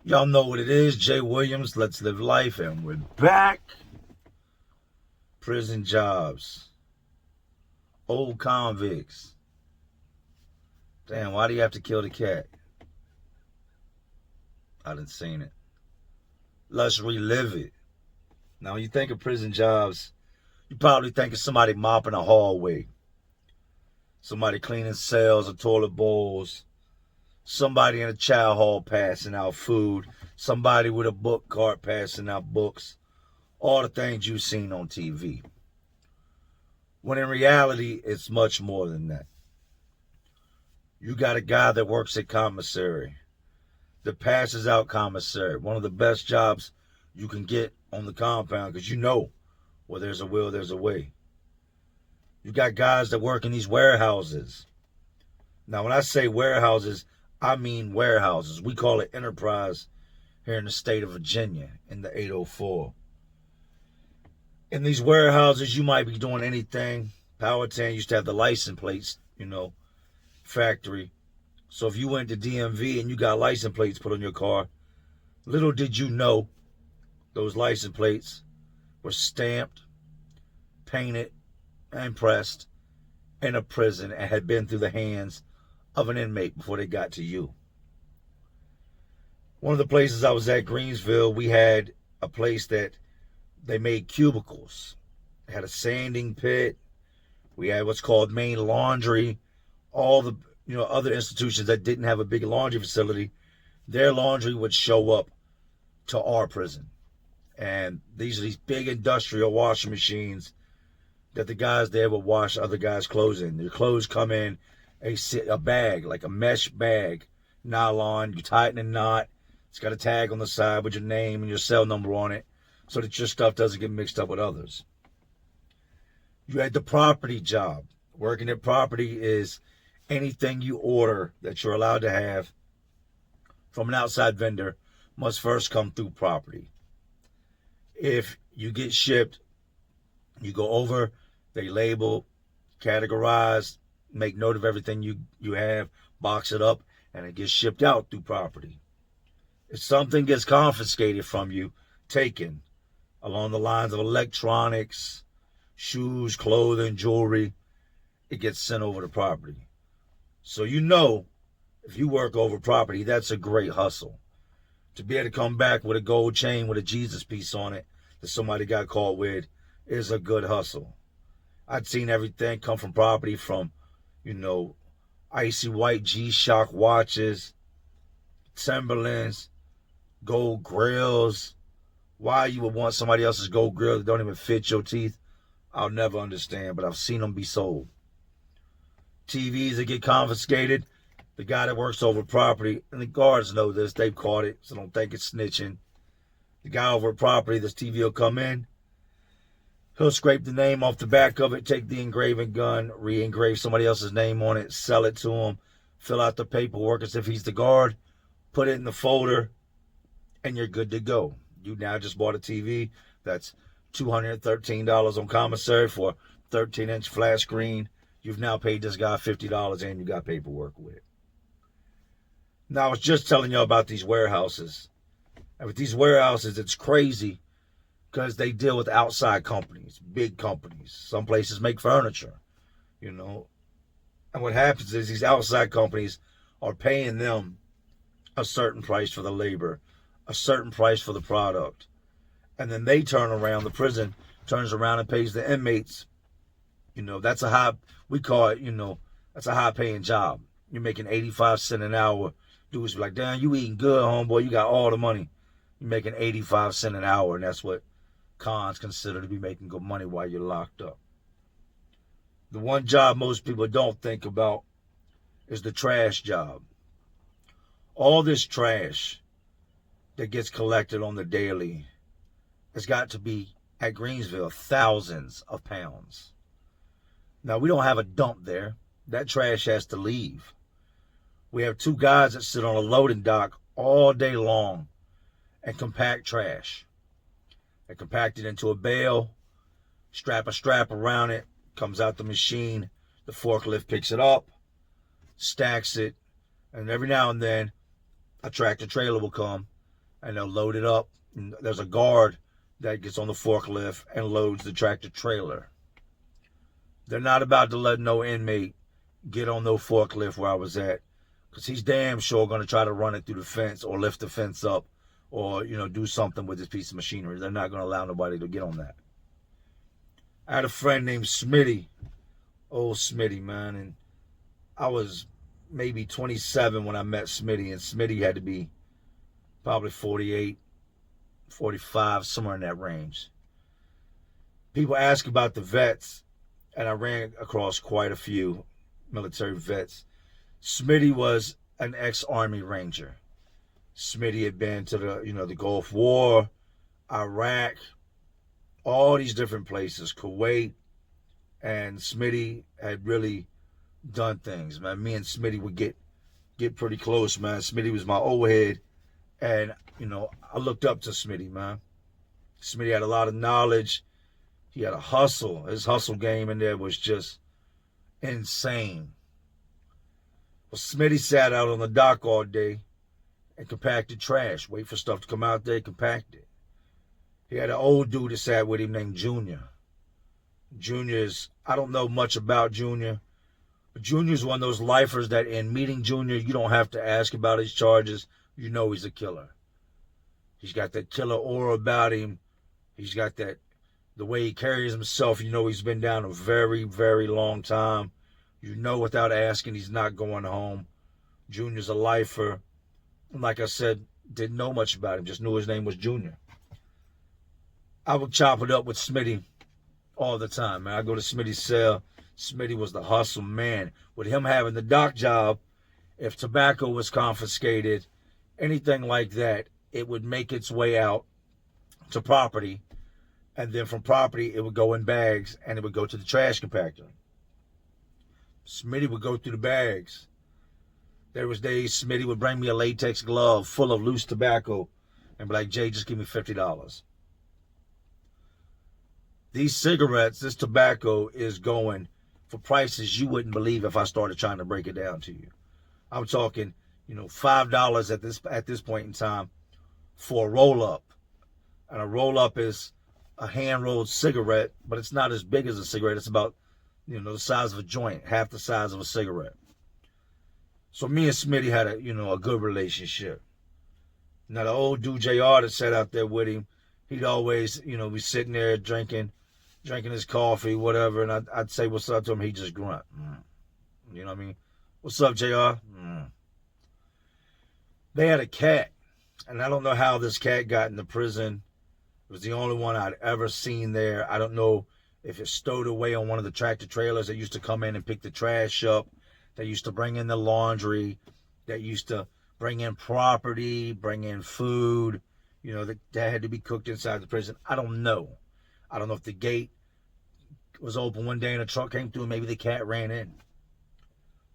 Y'all know what it is. Jay Williams, Let's Live Life, and we're back. Prison jobs. Old convicts. Damn, why do you have to kill the cat? I done seen it. Let's relive it. Now, when you think of prison jobs, you probably think of somebody mopping a hallway, somebody cleaning cells or toilet bowls, somebody in a chow hall passing out food, somebody with a book cart passing out books, all the things you've seen on TV. When in reality, it's much more than that. You got a guy that works at commissary, that passes out commissary, one of the best jobs you can get on the compound, because you know where there's a will, there's a way. You got guys that work in these warehouses. Now, when I say warehouses, I mean warehouses. We call it enterprise here in the state of Virginia in the 804. In these warehouses, you might be doing anything. Powhatan used to have the license plates, factory. So if you went to DMV and you got license plates put on your car, little did you know those license plates were stamped, painted, and pressed in a prison and had been through the hands of an inmate before they got to you. One of the places I was at, Greensville, we had a place that they made cubicles. It had a sanding pit. We had what's called main laundry. All the other institutions that didn't have a big laundry facility, their laundry would show up to our prison. And these are these big industrial washing machines that the guys there would wash other guys' clothes in. Their clothes come in a bag, like a mesh bag, nylon. You tighten a knot. It's got a tag on the side with your name and your cell number on it so that your stuff doesn't get mixed up with others. You had the property job. Working at property is anything you order that you're allowed to have from an outside vendor must first come through property. If you get shipped, you go over, they label, categorize, make note of everything you have, box it up, and it gets shipped out through property. If something gets confiscated from you, taken, along the lines of electronics, shoes, clothing, jewelry, it gets sent over to property. So if you work over property, that's a great hustle. To be able to come back with a gold chain with a Jesus piece on it that somebody got caught with is a good hustle. I'd seen everything come from property, from, icy white G-Shock watches, Timberlands, gold grills. Why you would want somebody else's gold grill that don't even fit your teeth, I'll never understand, but I've seen them be sold. TVs that get confiscated, the guy that works over property, and the guards know this, they've caught it, so don't think it's snitching. The guy over at property, this TV will come in, he'll scrape the name off the back of it, take the engraving gun, re-engrave somebody else's name on it, sell it to him, fill out the paperwork as if he's the guard, put it in the folder, and you're good to go. You now just bought a TV that's $213 on commissary for a 13-inch flat screen. You've now paid this guy $50 and you got paperwork with it. Now, I was just telling you about these warehouses. And with these warehouses, it's crazy because they deal with outside companies, big companies. Some places make furniture, And what happens is these outside companies are paying them a certain price for the labor, a certain price for the product. And then they turn around, the prison turns around and pays the inmates. That's a high, we call it, that's a high paying job. You're making 85 cents an hour. Dudes be like, damn, you eating good, homeboy. You got all the money. You're making 85 cents an hour, and that's what cons consider to be making good money while you're locked up. The one job most people don't think about is the trash job. All this trash that gets collected on the daily has got to be, at Greensville, thousands of pounds. Now, we don't have a dump there. That trash has to leave. We have two guys that sit on a loading dock all day long and compact trash. They compact it into a bale, strap a strap around it, comes out the machine, the forklift picks it up, stacks it, and every now and then a tractor trailer will come and they'll load it up. And there's a guard that gets on the forklift and loads the tractor trailer. They're not about to let no inmate get on no forklift where I was at, because he's damn sure going to try to run it through the fence or lift the fence up or, do something with this piece of machinery. They're not going to allow nobody to get on that. I had a friend named Smitty, old Smitty, man, and I was maybe 27 when I met Smitty, and Smitty had to be probably 48, 45, somewhere in that range. People ask about the vets, and I ran across quite a few military vets. Smitty was an ex-Army Ranger. Smitty had been to the Gulf War, Iraq, all these different places, Kuwait, and Smitty had really done things, man. Me and Smitty would get pretty close, man. Smitty was my old head, and I looked up to Smitty, man. Smitty had a lot of knowledge. He had a hustle. His hustle game in there was just insane. Well, Smitty sat out on the dock all day and compacted trash. Wait for stuff to come out there, compact it. He had an old dude that sat with him named Junior. Junior's, I don't know much about Junior, but Junior's one of those lifers that in meeting Junior, you don't have to ask about his charges. You know he's a killer. He's got that killer aura about him. He's got that, the way he carries himself, he's been down a very, very long time. Without asking, he's not going home. Junior's a lifer. And like I said, didn't know much about him, just knew his name was Junior. I would chop it up with Smitty all the time, man. I go to Smitty's cell. Smitty was the hustle man. With him having the dock job, if tobacco was confiscated, anything like that, it would make its way out to property. And then from property, it would go in bags, and it would go to the trash compactor. Smitty would go through the bags. There was days Smitty would bring me a latex glove full of loose tobacco and be like, Jay, just give me $50. These cigarettes, this tobacco is going for prices you wouldn't believe if I started trying to break it down to you. I'm talking, $5 at this point in time for a roll-up. And a roll-up is a hand-rolled cigarette, but it's not as big as a cigarette. It's about, the size of a joint, half the size of a cigarette. So me and Smitty had a good relationship. Now the old dude JR that sat out there with him, he'd always, be sitting there drinking his coffee, whatever, and I'd say what's up to him, he'd just grunt. You know what I mean? What's up, JR? They had a cat, and I don't know how this cat got into prison. It was the only one I'd ever seen there. I don't know if it stowed away on one of the tractor trailers that used to come in and pick the trash up, that used to bring in the laundry, that used to bring in property, bring in food, that had to be cooked inside the prison. I don't know. I don't know if the gate was open one day and a truck came through and maybe the cat ran in.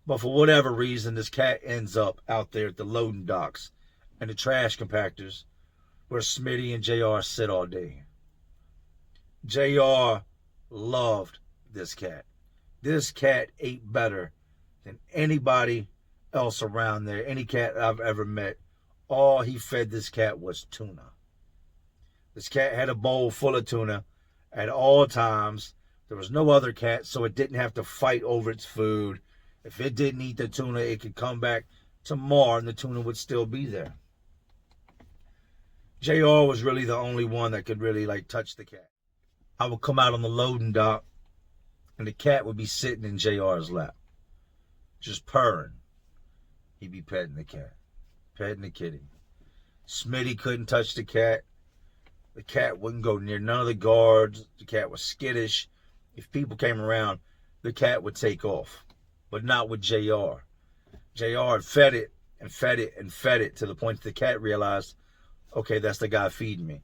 But for whatever reason, this cat ends up out there at the loading docks and the trash compactors where Smitty and JR sit all day. JR loved this cat. This cat ate better than anybody else around there, any cat I've ever met. All he fed this cat was tuna. This cat had a bowl full of tuna at all times. There was no other cat, so it didn't have to fight over its food. If it didn't eat the tuna, it could come back tomorrow and the tuna would still be there. JR was really the only one that could really touch the cat. I would come out on the loading dock and the cat would be sitting in JR's lap, just purring. He'd be petting the cat, petting the kitty. Smitty couldn't touch the cat. The cat wouldn't go near none of the guards. The cat was skittish. If people came around, the cat would take off, but not with JR. JR fed it and fed it and fed it to the point that the cat realized, okay, that's the guy feeding me.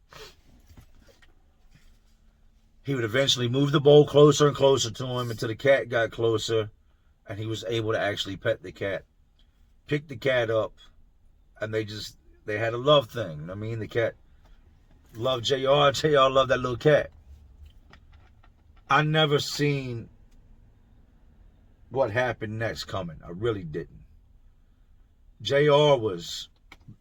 He would eventually move the bowl closer and closer to him until the cat got closer and he was able to actually pet the cat, pick the cat up, and they had a love thing. I mean, the cat loved JR. JR loved that little cat. I never seen what happened next coming. I really didn't. JR was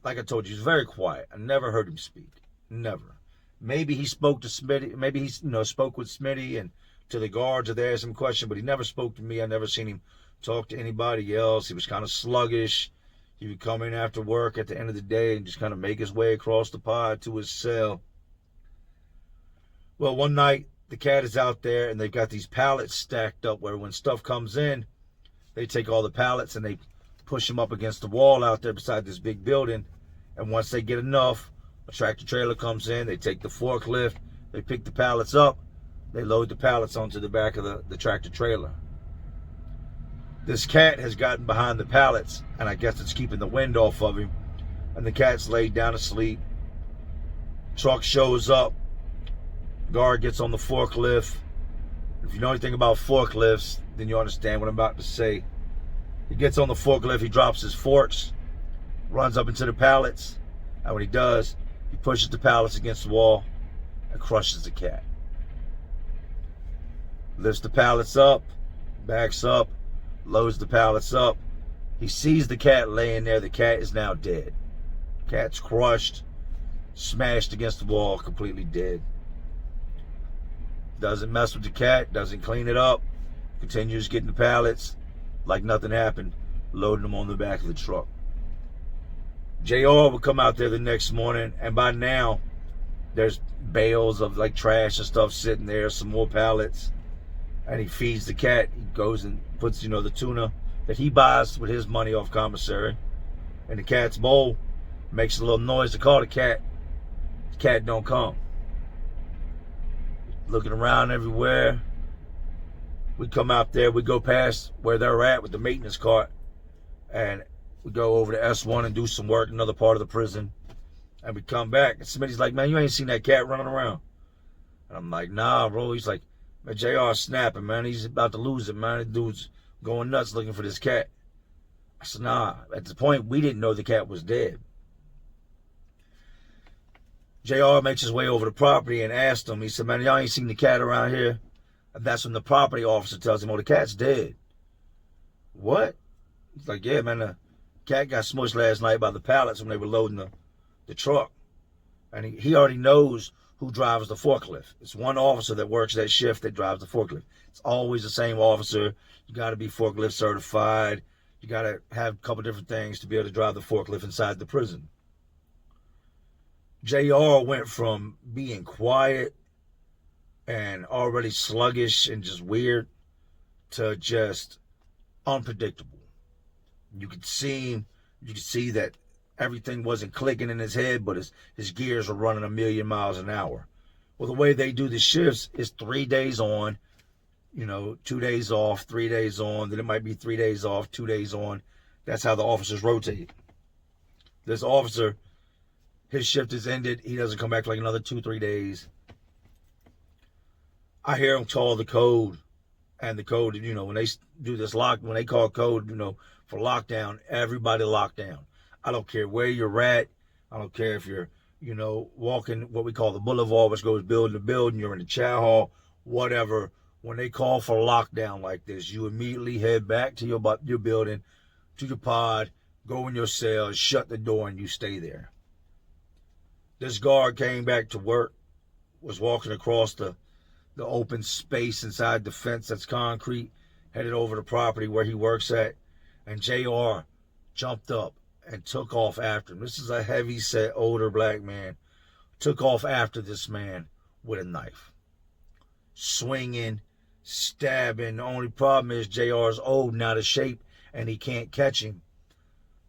like I told you, he's very quiet. I never heard him speak. Never. Maybe he spoke to Smitty. Maybe he, spoke with Smitty and to the guards or they asked him a question, but he never spoke to me. I never seen him talk to anybody else. He was kind of sluggish. He would come in after work at the end of the day and just kind of make his way across the pod to his cell. Well, one night, the cat is out there and they've got these pallets stacked up where when stuff comes in, they take all the pallets and they push them up against the wall out there beside this big building. And once they get enough, a tractor trailer comes in, they take the forklift, they pick the pallets up, they load the pallets onto the back of the tractor trailer. This cat has gotten behind the pallets, and I guess it's keeping the wind off of him. And the cat's laid down asleep. Truck shows up. Guard gets on the forklift. If you know anything about forklifts, then you understand what I'm about to say. He gets on the forklift, he drops his forks, runs up into the pallets, and when he does, he pushes the pallets against the wall and crushes the cat. Lifts the pallets up, backs up, loads the pallets up. He sees the cat laying there. The cat is now dead. Cat's crushed, smashed against the wall, completely dead. Doesn't mess with the cat, doesn't clean it up, continues getting the pallets like nothing happened, loading them on the back of the truck. JR would come out there the next morning, and by now, there's bales of like trash and stuff sitting there, some more pallets, and he feeds the cat. He goes and puts, the tuna that he buys with his money off commissary in the cat's bowl, makes a little noise to call the cat. The cat don't come. Looking around everywhere. We come out there, we go past where they're at with the maintenance cart, and we go over to S1 and do some work in another part of the prison. And we come back, and Smitty's like, man, you ain't seen that cat running around. And I'm like, nah, bro. He's like, man, JR's snapping, man. He's about to lose it, man. The dude's going nuts looking for this cat. I said, nah. At the point, we didn't know the cat was dead. JR makes his way over the property and asked him, he said, man, y'all ain't seen the cat around here? And that's when the property officer tells him, oh, the cat's dead. What? He's like, yeah, man, the cat got smushed last night by the pallets when they were loading the truck. And he already knows who drives the forklift. It's one officer that works that shift that drives the forklift. It's always the same officer. You got to be forklift certified. You got to have a couple different things to be able to drive the forklift inside the prison. JR went from being quiet and already sluggish and just weird to just unpredictable. You could see that everything wasn't clicking in his head, but his gears were running 1,000,000 miles an hour. Well, the way they do the shifts is 3 days on, 2 days off, 3 days on, then it might be 3 days off, 2 days on. That's how the officers rotate. This officer, his shift is ended. He doesn't come back for like another 2-3 days. I hear him call the code, and the code, when they do this when they call code, for lockdown, everybody locked down. I don't care where you're at. I don't care if you're, walking what we call the boulevard, which goes building to building. You're in the chow hall, whatever. When they call for lockdown like this, you immediately head back to your building, to your pod, go in your cell, shut the door, and you stay there. This guard came back to work, was walking across the open space inside the fence that's concrete, headed over the property where he works at, and JR jumped up and took off after him. This is a heavy-set, older black man. Took off after this man with a knife. Swinging, stabbing. The only problem is JR's old and out of shape, and he can't catch him.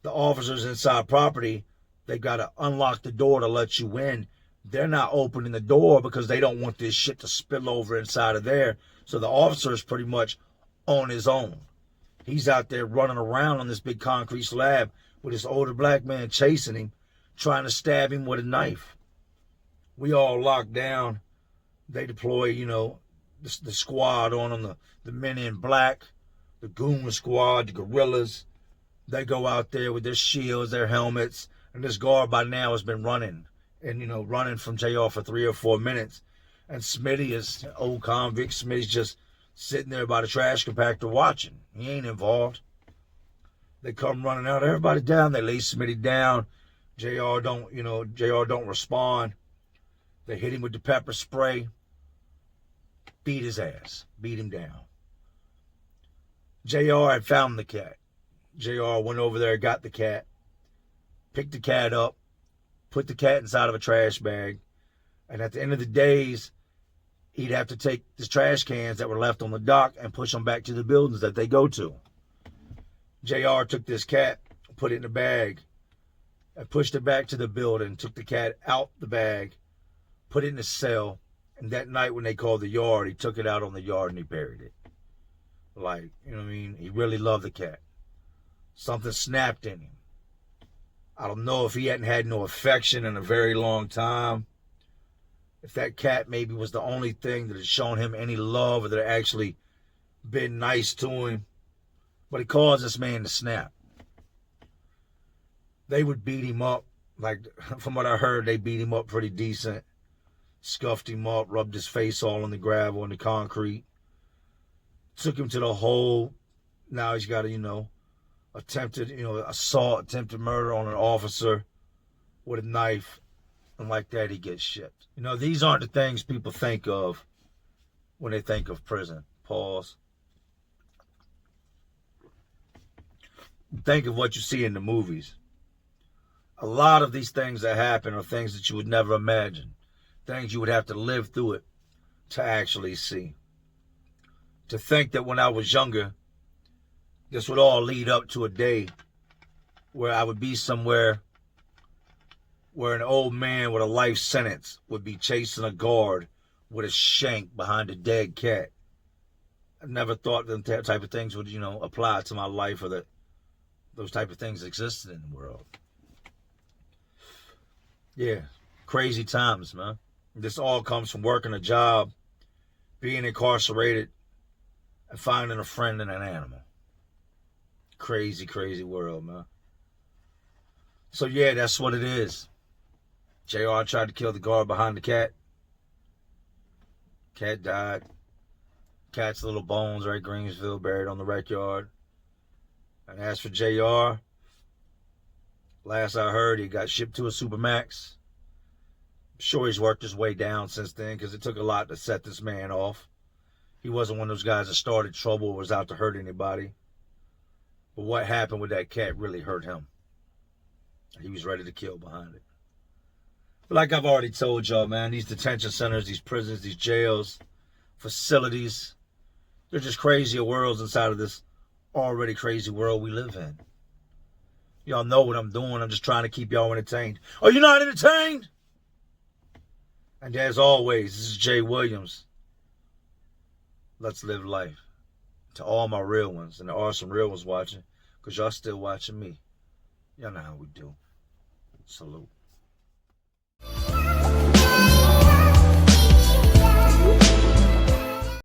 The officers inside property, they got to unlock the door to let you in. They're not opening the door because they don't want this shit to spill over inside of there. So the officer is pretty much on his own. He's out there running around on this big concrete slab with this older black man chasing him, trying to stab him with a knife. We all locked down. They deploy, the squad on them, the men in black, the goon squad, the guerrillas. They go out there with their shields, their helmets, and this guard by now has been running. And, running from JR for 3 or 4 minutes. And Smitty is old convict. Smitty's just sitting there by the trash compactor watching. He ain't involved. They come running out. Everybody down. They lay Smitty down. JR don't respond. They hit him with the pepper spray, beat his ass, beat him down. JR had found the cat. JR went over there, got the cat, picked the cat up, put the cat inside of a trash bag, and at the end of the days, he'd have to take the trash cans that were left on the dock and push them back to the buildings that they go to. JR took this cat, put it in a bag, and pushed it back to the building, took the cat out the bag, put it in a cell, and that night when they called the yard, he took it out on the yard and he buried it. Like, you know what I mean? He really loved the cat. Something snapped in him. I don't know if he hadn't had no affection in a very long time. If that cat maybe was the only thing that had shown him any love or that had actually been nice to him. But it caused this man to snap. They would beat him up. Like, from what I heard, they beat him up pretty decent. Scuffed him up, rubbed his face all on the gravel and the concrete. Took him to the hole. Now he's got a, attempted, assault, attempted murder on an officer with a knife. And like that, he gets shipped. These aren't the things people think of when they think of prison. Pause. Think of what you see in the movies. A lot of these things that happen are things that you would never imagine. Things you would have to live through it to actually see. To think that when I was younger, this would all lead up to a day where I would be somewhere where an old man with a life sentence would be chasing a guard with a shank behind a dead cat. I never thought that type of things would, apply to my life or that those type of things existed in the world. Yeah, crazy times, man. This all comes from working a job, being incarcerated, and finding a friend in an animal. Crazy, crazy world, man. So yeah, that's what it is. JR tried to kill the guard behind the cat. Cat died. Cat's little bones right Greensville buried on the rec yard. And as for JR, last I heard, he got shipped to a Supermax. I'm sure he's worked his way down since then because it took a lot to set this man off. He wasn't one of those guys that started trouble or was out to hurt anybody. But what happened with that cat really hurt him. He was ready to kill behind it. But like I've already told y'all, man, these detention centers, these prisons, these jails, facilities, they're just crazier worlds inside of this already crazy world we live in. Y'all know what I'm doing. I'm just trying to keep y'all entertained. Are you not entertained? And as always, this is Jay Williams. Let's live life. To all my real ones, and there are some real ones watching, because y'all still watching me. Y'all know how we do. Salute.